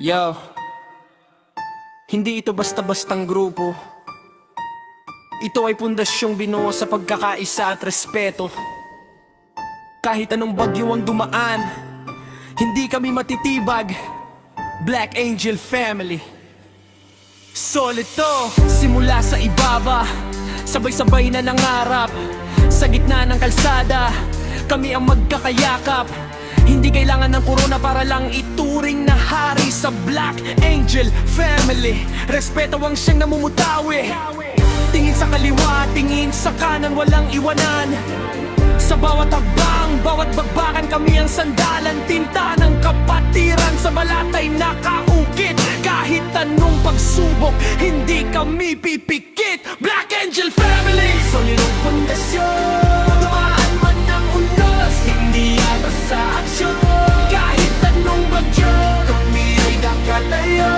Yo, hindi ito basta-bastang grupo. Ito ay pundasyong binuo sa pagkakaisa at respeto. Kahit anong bagyo ang dumaan, hindi kami matitibag. Black Angel Family. Solid to, simula sa ibaba, sabay-sabay na nangarap. Sa gitna ng kalsada, kami ang magkakayakap. Hindi kailangan ng corona para lang ituring na hari sa Black Angel Family. Respeto ang siyang namumutawi. Tingin sa kaliwa, tingin sa kanan, walang iwanan. Sa bawat hakbang, bawat bagbakan, kami ang sandalan. Tinta ng kapatiran, sa balat ay nakaukit. Kahit anong pagsubok, hindi kami pipikit. Black Angel Family, solidong pundasyon. Dumaan man ng unos, hindi atas sa aksyon. Kahit anong bagyo, kami ay nakatayo.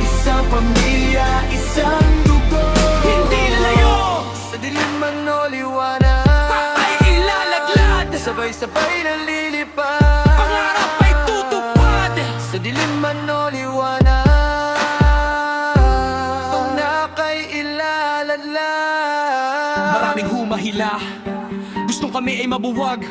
Isang pamilya, isang dugo. Hindi lalayo, sa dilim man o liwanag, ay ilalaglag, sabay-sabay na lilipad. Pangarap ay tutupad, sa dilim man o liwanag, pangarap ay ilalaglag. Maraming humahila, gustong kami ay mabuwag,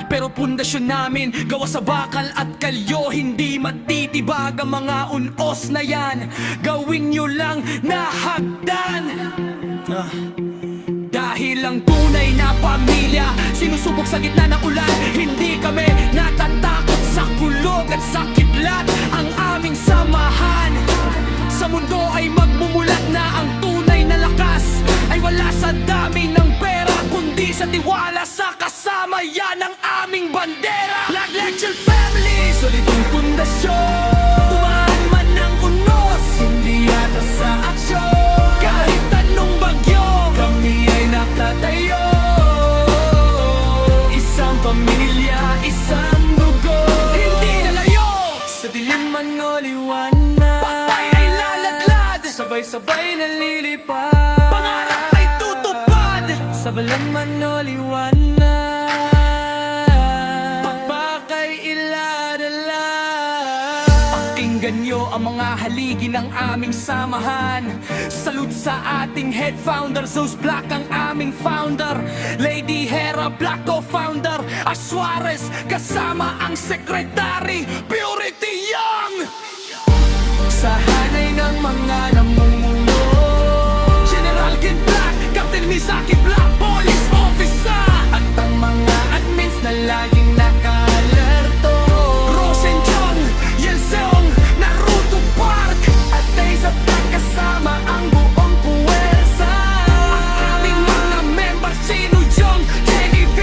pero pundasyon namin gawa sa bakal at kalyo. Hindi matitibag ang mga unos na yan. Gawin nyo lang na hagdan. Dahil ang tunay na pamilya sinusubok sa gitna ng ulan. Hindi kami natatakot sa kulog at sa kidlat. Ang aming samahan sa mundo ay magmumulat na. Ang tunay na lakas ay wala sa dami ng pera, kundi sa tiwala sa kasama. Yan ang aming bandera. Black Angel Family, solidong pundasyon. Tumaan man ng unos, hindi atas sa aksyon. Kahit anong bagyo, kami ay nakatayo. Isang pamilya, isang dugo. Hindi nalayo, sa dilim man o liwanag, patay ay lalaglag, sabay-sabay na lilipad. Pangarap ay tutupad, sa balang man o liwanag, pakpak ay iladala. Pakinggan nyo ang mga haligi ng aming samahan. Salute sa ating head founder, Zeus Black ang aming founder. Lady Hera Black co-founder, Suarez kasama ang secretary, Purity Young. Sa hanay ng mga